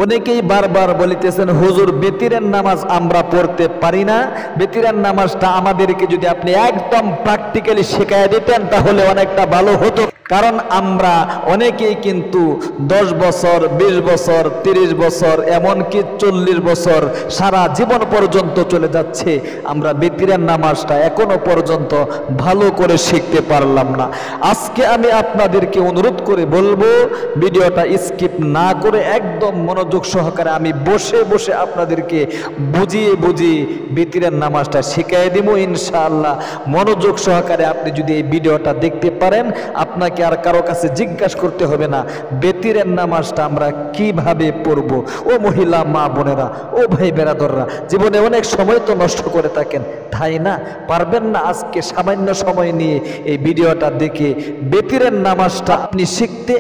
অনেকেই বারবার বলিতেছেন হুজুর বেতিরের নামাজ আমরা পড়তে পারি না, বেতিরের নামাজটা আমাদেরকে যদি আপনি একদম প্র্যাকটিক্যালি শেখায় দিতেন তাহলে অনেকটা ভালো হতো। কারণ আমরা অনেকেই কিন্তু 10 বছর 20 বছর 30 বছর এমনকি 40 বছর সারা জীবন পর্যন্ত চলে যাচ্ছে, আমরা বেতিরের নামাজটা এখনো পর্যন্ত ভালো করে শিখতে পারলাম না। আজকে আমি আপনাদেরকে অনুরোধ করে বলবো ভিডিওটা স্কিপ না করে একদম মনোযোগ সহকারে আমি বসে বসে আপনাদেরকে বুঝিয়ে বুঝিয়ে বেতিরের নামাজটা শিখিয়ে দেব ইনশাআল্লাহ। মনোযোগ সহকারে আপনি যদি এই ভিডিওটা দেখতে পারেন আপনাকে আর কারো কাছে জিজ্ঞাসা করতে হবে না বেতিরের নামাজটা আমরা কিভাবে পড়ব। ও মহিলা মা বোনেরা, ও ভাই বেরাদররা, জীবনে অনেক সময় তো নষ্ট করে থাকেন, তাই না? পারবেন না আজকে সামান্য সময় নিয়ে এই ভিডিওটা দেখে বেতিরের নামাজটা আপনি শিখতে?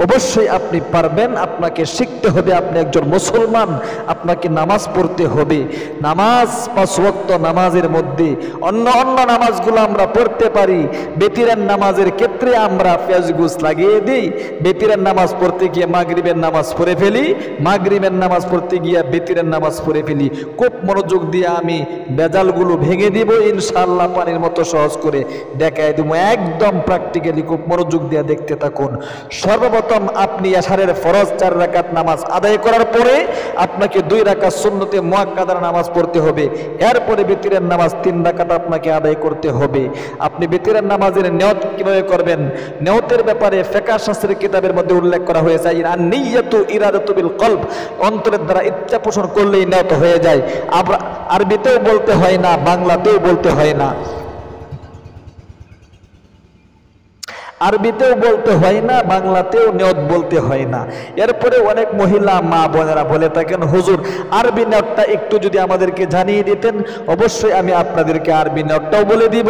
অবশ্যই আপনি পারবেন। আপনাকে শিখতে হবে, আপনি একজন মুসলমান, আপনাকে নামাজ পড়তে হবে। নামাজ 5 ওয়াক্ত নামাজের মধ্যে অন্য অন্য নামাজগুলো আমরা পড়তে পারি, বেতিরের নামাজের ক্ষেত্রে আমরা পেঁয়াজগুস লাগিয়ে দিই। বেতিরের নামাজ পড়তে গিয়ে মাগরিবের নামাজ পড়ে ফেলি, মাগরিবের নামাজ পড়তে গিয়ে বেতিরের নামাজ পড়ে ফেলি। খুব মনোযোগ দিয়ে আমি বেজালগুলো ভেঙে দিব ইনশাআল্লাহ, পানির মতো সহজ করে দেখায় দেবো, একদম প্র্যাকটিক্যালি। খুব মনোযোগ দিয়ে দেখতে থাকুন। সর্বপ্রথম আপনি এশারের ফরজ 4 রাকাত নামাজ আদায় করার পরে আপনাকে 2 রাকাত সুন্নতে মুআক্কাদার নামাজ পড়তে হবে। এরপরে বেতিরের নামাজ 3 রাকাত আপনাকে আদায় করতে হবে। আপনি বেতিরের নামাজের নিয়ত কিভাবে করবেন? নিয়তের ব্যাপারে ফিকহ শাস্ত্রের কিতাবের মধ্যে উল্লেখ করা হয়েছে আন-নিয়্যাতু ইরাদাতু বিল কলব, অন্তরের দ্বারা ইচ্ছা পোষণ করলেই নিয়ত হয়ে যায়। আরবিতেও বলতে হয় না, বাংলাতেও বলতে হয় না, আরবিতেও বলতে হয় না, বাংলাতেও নিয়ত বলতে হয় না। এরপরে অনেক মহিলা মা বোনেরা বলে থাকেন হুজুর আরবি নিয়তটা একটু যদি আমাদেরকে জানিয়ে দিতেন। অবশ্যই আমি আপনাদেরকে আরবি নিয়তটাও বলে দিব,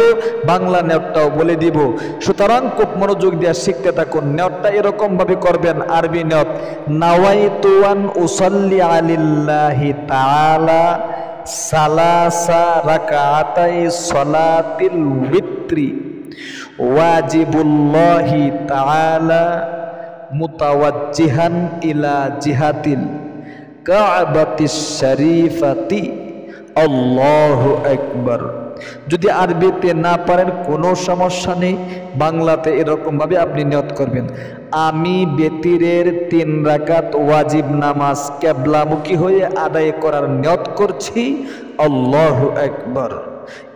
বাংলা নিয়তটাও বলে দিব। সুতরাং খুব মনোযোগ দিয়ে শিখতে থাকুন। নিয়তটা এরকম ভাবে করবেন, আরবি নিয়ত নাওয়াইতু আন উসাল্লি আলিল্লাহি তাআলা সালাসা রাকাতাই সালাতিল উইত্রি ওয়াজিবুল্লাহি তাআলা মুতাওয়াজ্জিহান ইলা জিহাতিল কাবাতিশ শরীফাতি আল্লাহু আকবার। যদি আরবিতে না পারেন কোনো সমস্যা নেই, বাংলাতে এরকম ভাবে আপনি নিয়ত করবেন আমি বেতিরের 3 রাকাত ওয়াজিব নামাজ কিবলামুখী হয়ে আদায় করার নিয়ত করছি, আল্লাহু আকবার।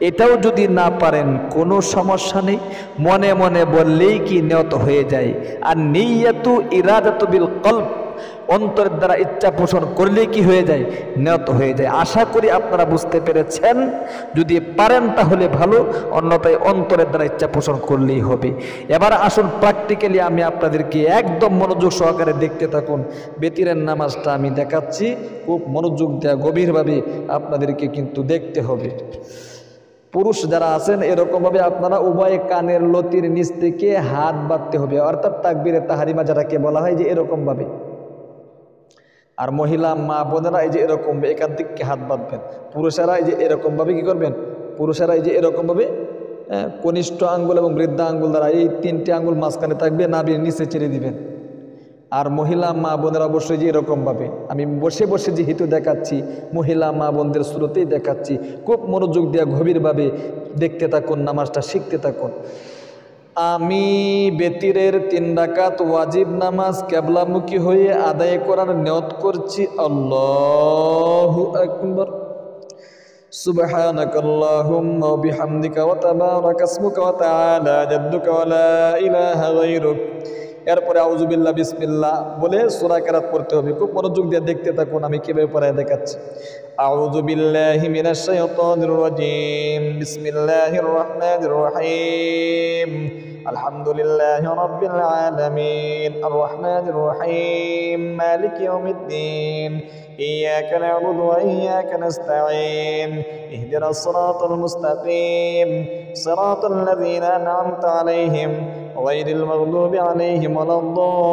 এটাও যদি না পারেন কোনো সমস্যা নেই, মনে মনে বললেই কি নিয়ত হয়ে যায়। আর নিয়্যাতু ইরাদাতু বিল কলব, অন্তরের দ্বারা ইচ্ছা পোষণ করলেই কি হয়ে যায়? নিয়ত হয়ে যায়। আশা করি আপনারা বুঝতে পেরেছেন। যদি পারেন তাহলে ভালো, অন্যথায় অন্তরের দ্বারা ইচ্ছা পোষণ করলেই হবে। এবার আসুন প্র্যাকটিক্যালি আমি আপনাদেরকে একদম মনোযোগ সহকারে দেখতে থাকুন। বেতিরের নামাজটা আমি দেখাচ্ছি, খুব মনোযোগ দেওয়া গভীরভাবে আপনাদেরকে কিন্তু দেখতে হবে। পুরুষ যারা আছেন এরকমভাবে আপনারা উভয় কানের লতির নিচ থেকে হাত বাঁধতে হবে, অর্থাৎ তাকবীরে তাহারিমা যাটাকে বলা হয় যে এরকমভাবে। আর মহিলা মা বোনেরা এই যে এরকম একার দিককে হাত বাঁধবেন। পুরুষেরা এই যে এরকমভাবে কি করবেন? পুরুষেরা এই যে এরকমভাবে কনিষ্ঠ আঙ্গুল এবং বৃদ্ধা আঙ্গুল দ্বারা এই 3টে আঙ্গুল মাঝখানে থাকবে, নাভির নিচে ছেড়ে দিবেন। আর মহিলা মা বোনেরা অবশ্যই যে এরকমভাবে, আমি বসে বসে যেহেতু দেখাচ্ছি মহিলা মা বোনদের শুরুতেই দেখাচ্ছি, খুব মনোযোগ দিয়ে গভীরভাবে দেখতে থাকুন, নামাজটা শিখতে থাকুন। আমি বেতিরের 3 রাকাত ওয়াজিব নামাজ কিবলামুখী হয়ে আদায় করার নিয়ত করছি, আল্লাহু আকবার। সুবহানাকাল্লাহুম্মা ওয়া বিহামদিকা ওয়া তাবারাকা ইসমুকা ওয়া তাআলা জাদ্দুকা ওয়া লা ইলাহা গায়রুক। এরপরে আউযুবিল্লাহ বিসমিল্লাহ বলে সূরা কেরাত পড়তে হবে। খুব মনোযোগ দিয়ে দেখতে থাকুন আমি কিভাবে পড়ায় দেখাচ্ছি। আউযু বিল্লাহি মিনাশ শাইতানির রাজীম, বিসমিল্লাহির রহমানির রহিম, আলহামদুলিল্লাহি রাব্বিল আলামিন, আর রহমানির রহিম, মালিকি ইয়াউমিদ্দিন, ইয়্যাকা না'বুদু ওয়া ইয়্যাকা নাস্তাঈন, ইহদিনাস সিরাতাল মুস্তাকিম, সিরাতাল লাযীনা আন'আমতা আলাইহিম গায়রিল মাগদুবি আলাইহিম ওয়ালাদ-দাল্লিন,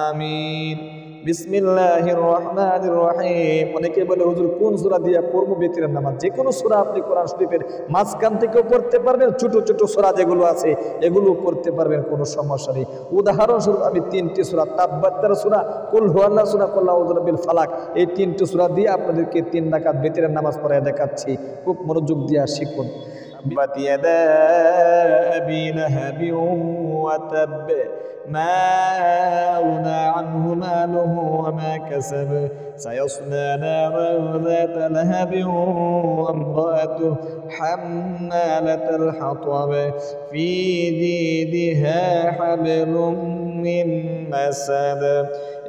আমিন। বিসমিল্লাহির রহমানির রহিম। অনেকে বলে হুজুর কোন সূরা দিয়ে পড়বো বেতিরের নামাজ? যে কোনো সূরা আপনি কোরআন শরীফের মাঝখান থেকেও পড়তে পারবেন, ছোট ছোট সূরা যেগুলো আছে এগুলো পড়তে পারবেন, কোনো সমস্যা নেই। উদাহরণস্বরূপ আমি 3টি সূরা, তাব্বাত সূরা, কুল হুয়াল্লাহু সূরা, কুল আউযু বিল ফালাক, এই 3টি সূরা দিয়ে আপনাদেরকে 3 রাকাত বেতিরের নামাজ পড়ায় দেখাচ্ছি। খুব মনোযোগ দিয়ে শিখুন। تبت يدا أبي لهب وتب ما أغنى عنه ماله وما كسب سيصلى نارا ذات لهب وامرأته حمالة الحطب في جيدها حبل من مسد।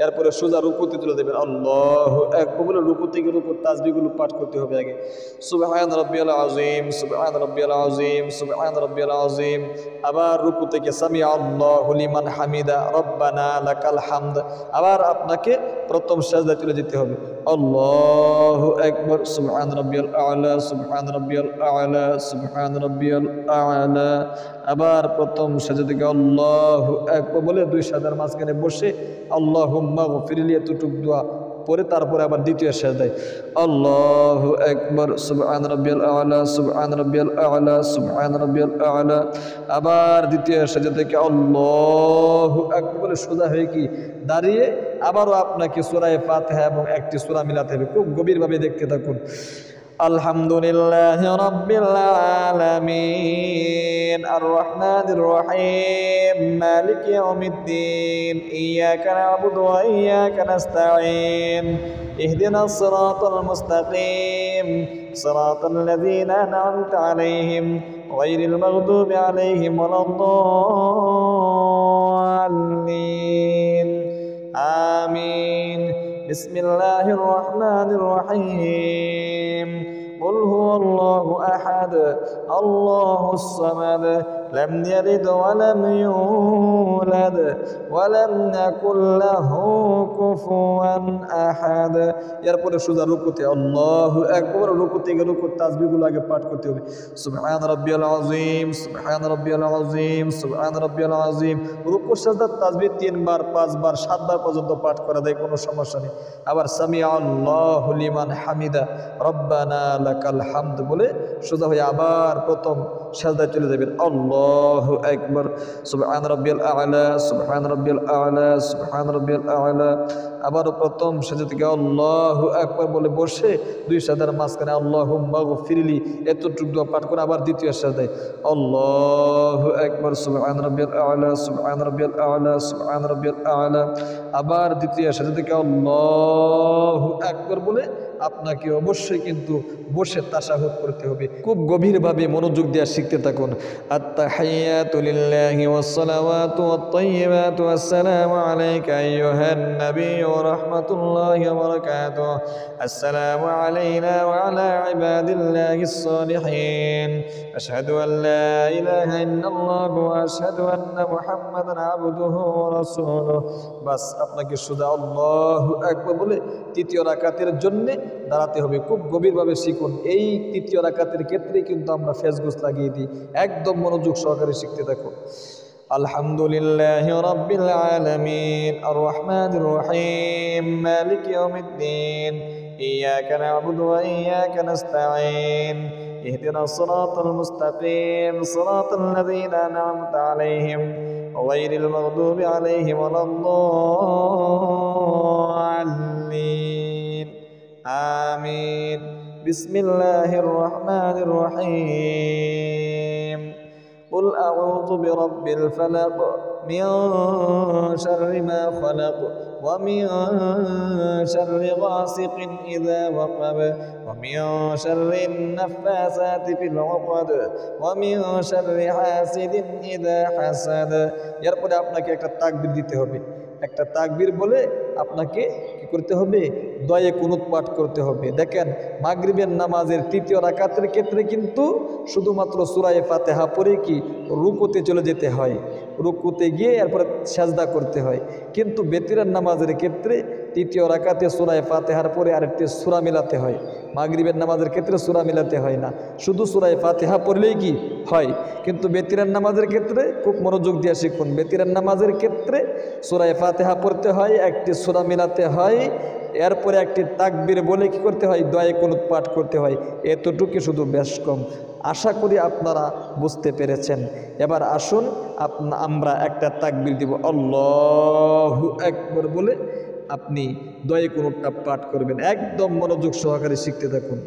এরপরে সোজা রুকুতে চলে যাবেন, আল্লাহু আকবার বলে রুকু থেকে রুকুর তাসবিহগুলো পাঠ করতে হবে আগে। সুবহান রাব্বিয়াল আযীম, সুবহান রাব্বিয়াল আযীম, সুবহান রাব্বিয়াল আযীম। আবার রুকু থেকে সামি আল্লাহু লিমান হামিদা, রব্বানা লাকাল হামদ। আবার আপনাকে প্রথম সাজদায় চলে যেতে হবে, আল্লাহু আকবার, সুবহান রাব্বিয়াল আ'লা, সুবহান রাব্বিয়াল আ'লা, সুবহান রাব্বিয়াল আ'লা। আবার প্রথম সাজদা থেকে আল্লাহু আকবার বলে 2 সাজদার মাঝখানে বসে আল্লাহুম্মা গফিরলি এতটুক দোয়া পরে তারপরে আবার দ্বিতীয় সাজদায় আল্লাহু আকবার, সুবহান রাব্বিয়াল আ'লা, সুবহান রাব্বিয়াল আ'লা, সুবহান রাব্বিয়াল আ'লা। আবার দ্বিতীয় সাজদা থেকে আল্লাহু আকবার বলে সোজা হয়ে কি দাঁড়িয়ে আবারও আপনাকে সূরা ফাতিহা এবং একটি সূরা মিলাতে হবে। খুব গভীরভাবে দেখতে থাকুন। আলহামদুলিল্লাহি রাব্বিল আলামিন আর রহমানির রহিম মালিকি ইয়াউমিদ্দিন ইয়াকা না'বুদু ওয়া ইয়াকা নাস্তাঈন ইহদিনাস সিরাতাল মুস্তাকিম সিরাতাল লাযীনা আন'আমতা আলাইহিম গায়রিল মাগদুবি আলাইহিম ওয়ালাদ-দাল্লিন আমিন। বিসমিল্লাহির রহমানির রহিম। قل هو الله أحد الله الصمد لم يلد ولم يولد ولم يكن له كفوا أحد। এরপরে সোজা রুকুতে আল্লাহু আকবার, রুকু থেকে রুকুর তাসবিহগুলো আগে পাঠ করতে হবে। সুবহান রাব্বিয়াল আযীম, সুবহান রাব্বিয়াল আযীম, সুবহান রাব্বিয়াল আযীম। রুকু সাজদার তাসবিহ 3 বার 5 বার 7 বার পর্যন্ত পাঠ করা যায়, কোনো সমস্যা নেই। আবার সামি আল্লাহু লিমান হামিদা, রব্বানা লাকাল হামদ বলে সোজা হয়ে আবার প্রথম সাজদায় চলে যাবেন, আল্লাহু আকবার, সুবহান রাব্বিয়াল আ'লা, সুবহান রাব্বিয়াল আ'লা, সুবহান রাব্বিয়াল আ'লা। আবার প্রথম সাজদা থেকে আল্লাহু আকবার বলে বসে 2 সাজদার মাঝখানে আল্লাহুম্মা গফিরলি এতটুকু দোয়া পাঠ করে আবার দ্বিতীয় সাজদায় আল্লাহু আকবার, সুবহান রাব্বিয়াল আ'লা, সুবহান রাব্বিয়াল আ'লা, সুবহান রাব্বিয়াল আ'লা। আবার দ্বিতীয় সাজদা থেকে আল্লাহু আকবার বলে আপনাকে অবশ্যই কিন্তু বসে তাশাহুদ করতে হবে। খুব গভীরভাবে মনোযোগ দিয়ে শিখতে থাকুন। আত-তাহিয়াতু লিল্লাহি ওয়াস-সালাওয়াতু ওয়াত-তাইয়্যিবাতু আসসালামু আলাইকা আইয়ুহান নাবিয়্যু ওয়া রাহমাতুল্লাহি ওয়া বারাকাতুহু। আসসালামু আলাইনা ওয়া আলা ইবাদিল্লাহিস সালিহিন। আশহাদু আল লা ইলাহা ইল্লাল্লাহু ওয়া আশহাদু আন্না মুহাম্মাদান আবদুহু ওয়া রাসূলুহু। বাস আপনাকে শুধু আল্লাহু আকবার বলে তৃতীয় রাকাতের জন্য দাঁড়াতে হবে। খুব গভীরভাবে শিখুন। এই তৃতীয় রাকাতের ক্ষেত্রে কিন্তু আমরা ফেসগুস লাগিয়ে দিই। একদম মনোযোগ সহকারে শিখতে থাকুন। আলহামদুলিল্লাহি রাব্বিল আলামিন আর রহমানির রহিম মালিকি ইয়াউমিদ্দিন ইয়াকা না'বুদু ওয়া ইয়াকা নাস্তাঈন ইহদিনাস সিরাতাল মুস্তাকিম সিরাতাল লাযীনা আন'আমতা আলাইহিম গায়রিল মাগদুবি আলাইহিম ওয়ালাদ-দাল্লিন আমিন। বিসমিল্লাহির রহমানির রহিম। قل أعوذ برب الفلق من شر ما خلق ومن شر غاسق إذا وقب ومن شر النفاثات في العقد ومن شر حاسد إذا حسد। এরপরে আপনাকে একটা তাকবীর দিতে হবে। একটা তাকবীর বলে আপনাকে কি করতে হবে? দোয়া কুনুত পাঠ করতে হবে। দেখেন মাগরিবের নামাজের তৃতীয় রাকাতের ক্ষেত্রে কিন্তু শুধুমাত্র সূরা ফাতিহা পড়ে কি রুকুতে চলে যেতে হয়, রুকুতে গিয়ে এরপরে সাজদা করতে হয়। কিন্তু বেতিরের নামাজের ক্ষেত্রে তৃতীয় রাকাতে সূরা ফাতিহার পরে আরেকটি সূরা মিলাতে হয়। মাগরিবের নামাজের ক্ষেত্রে সূরা মিলাতে হয় না, শুধু সূরা ফাতিহা পড়লেই কি হয়। কিন্তু বেতিরের নামাজের ক্ষেত্রে খুব মনোযোগ দিয়ে শিখুন। বেতিরের নামাজের ক্ষেত্রে সূরা ফাতিহা পড়তে হয়, একটি সূরা মিলাতে হয়, এরপরে একটি তাকবীর বলে কি করতে হয়, দোয়া কুনুত পাঠ করতে হয়। এতটুকু শুধু বেশ কম। আশা করি আপনারা বুঝতে পেরেছেন। এবার আসুন আমরা একটা তাকবীর দিব, আল্লাহু আকবার বলে আপনি দোয়া কুনুতটা পাঠ করবেন। একদম মনোযোগ সহকারে শিখতে থাকুন।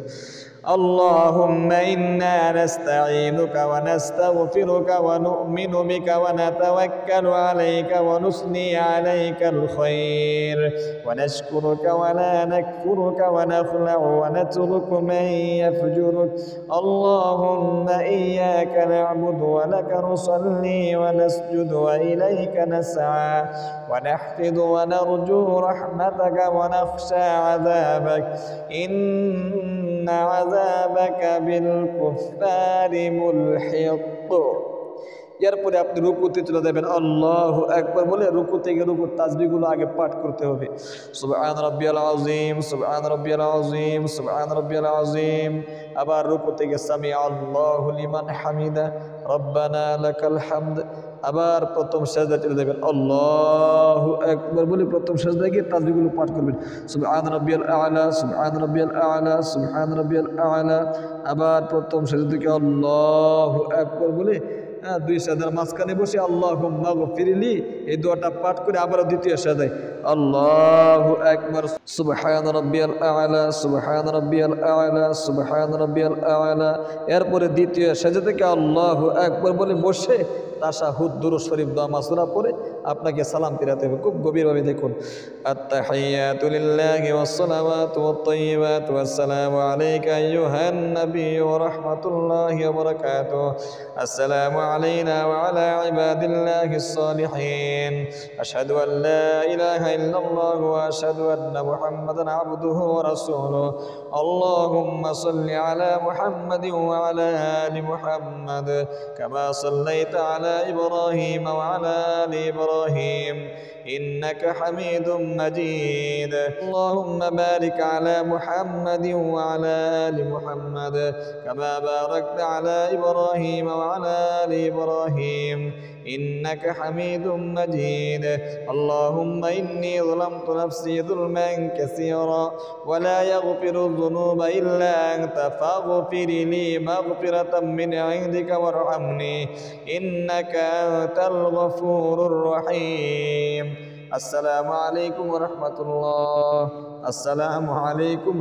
আল্লাহুম্মা ইন্না নাস্তাঈনুকা ওয়া নাস্তাগফিরুকা ওয়া নু'মিনু বিকা ওয়া নাতাওয়াক্কালু আলাইকা ওয়া নুসনি আলাইকাল খায়র ওয়া নাশকুরুকা ওয়া লা নাকফুরুকা ওয়া নাখলা'ু ওয়া নাতরুকু মান ইয়াফজুরুক। আল্লাহুম্মা ইয়্যাকা না'বুদু ওয়া লাকা নুসাল্লি ওয়া নাসজুদু ওয়া ইলাইকা নাসআ ওয়া নাহফিদু ওয়া নারজু রাহমাতাকা ওয়া নাখশা 'আযাবাক ইন্না আযাবাকা বিল কুফফারি মুলহিক। এরপরে আপনি রুকুতে চলে যাবেন, আল্লাহু আকবার বলে রুকু থেকে রুকুর তাসবিহগুলো আগে পাঠ করতে হবে। সুবহান রাব্বিয়াল আযীম, সুবহান রাব্বিয়াল আযীম, সুবহান রাব্বিয়াল আযীম। আবার রুকু থেকে সামি আল্লাহু লিমান হামিদা, রব্বানা লাকাল হামদ। আবার প্রথম সিজদায় চলে যাবেন, আল্লাহু আকবার বলে প্রথম সিজদায় গিয়ে তাসবিহগুলো পাঠ করবেন। সুবহান রাব্বিয়াল আ'লা, সুবহান রাব্বিয়াল আ'লা, সুবহান রাব্বিয়াল আ'লা। আবার প্রথম সিজদা থেকে আল্লাহু আকবার বলে দুই সাজদার মাঝখানে বসে আল্লাহুম্মা গফিরলি এই দোয়াটা পাঠ করে আবার দ্বিতীয় সাজদায় আল্লাহু আকবার, সুবহান রাব্বিয়াল আ'লা, সুবহান রাব্বিয়াল আ'লা, সুবহান রাব্বিয়াল আ'লা। এরপরে দ্বিতীয় সাজদা থেকে আল্লাহু আকবার বলে বসে তাশাহুদ দুরূদ শরীফ দোয়া মাসুরা পড়ে আপনাকে সালাম ফিরাতে হবে। খুব গভীরভাবে দেখুন। আত-তাহিয়াতু লিল্লাহি ওয়াস-সালাওয়াতু ওয়াত-তাইয়্যিবাতু ওয়াস-সালামু আলাইকা আইয়ুহান নাবিয়্যু ওয়া রাহমাতুল্লাহি ওয়া বারাকাতুহু। আসসালামু আলাইনা ওয়া আলা ইবাদিল্লাহিস সালিহিন। আশহাদু আল লা ইলাহা ইল্লাল্লাহু ওয়া আশহাদু আন্না মুহাম্মাদান আবদুহু ওয়া রাসূলুহু। আল্লাহুম্মা সাল্লি আলা মুহাম্মাদিন ওয়া আলা আলি মুহাম্মাদ কামা সাল্লাইতা আলা إبراهيم وعلى آل إبراهيم إنك حميد مجيد. اللهم بارك على محمد وعلى آل محمد كما باركت على إبراهيم وعلى آل إبراهيم إنك حميد مجيد. اللهم إني ظلمت نفسي ظلما كثيرا ولا يغفر الذنوب إلا أنت فاغفر لي مغفرة من عندك وارحمني إنك أنت الغفور الرحيم. السلام عليكم ورحمة الله. السلام عليكم,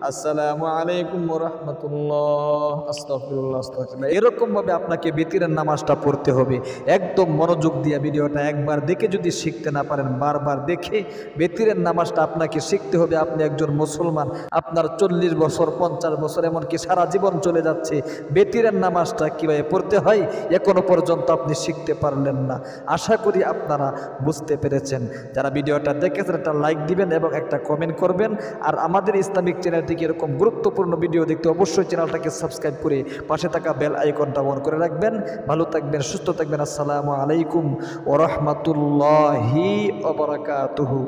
আসসালামু আলাইকুম ওয়া রাহমাতুল্লাহ। আস্তাগফিরুল্লাহ, আস্তাগফিরুল্লাহ। এরকম ভাবে আপনাকে বিতিরের নামাজটা পড়তে হবে। একদম মনোযোগ দিয়ে ভিডিওটা একবার দেখে যদি শিখতে না পারেন, বারবার দেখে বিতিরের নামাজটা আপনাকে শিখতে হবে। আপনি একজন মুসলমান, আপনার 40 বছর 50 বছর এমনকি সারা জীবন চলে যাচ্ছে, বিতিরের নামাজটা কিভাবে পড়তে হয় এখনো পর্যন্ত আপনি শিখতে পারলেন না। আশা করি আপনারা বুঝতে পেরেছেন। যারা ভিডিওটা দেখেছেন একটা লাইক দিবেন এবং একটা কমেন্ট করবেন। আর আমাদের ইসলামিক চ্যানেল থেকে এরকম গুরুত্বপূর্ণ ভিডিও দেখতে অবশ্যই চ্যানেলটাকে সাবস্ক্রাইব করে পাশে থাকা বেল আইকনটা অন করে রাখবেন। ভালো থাকবেন, সুস্থ থাকবেন। আসসালামু আলাইকুম ওয়া রাহমাতুল্লাহি ওয়া বারাকাতুহু।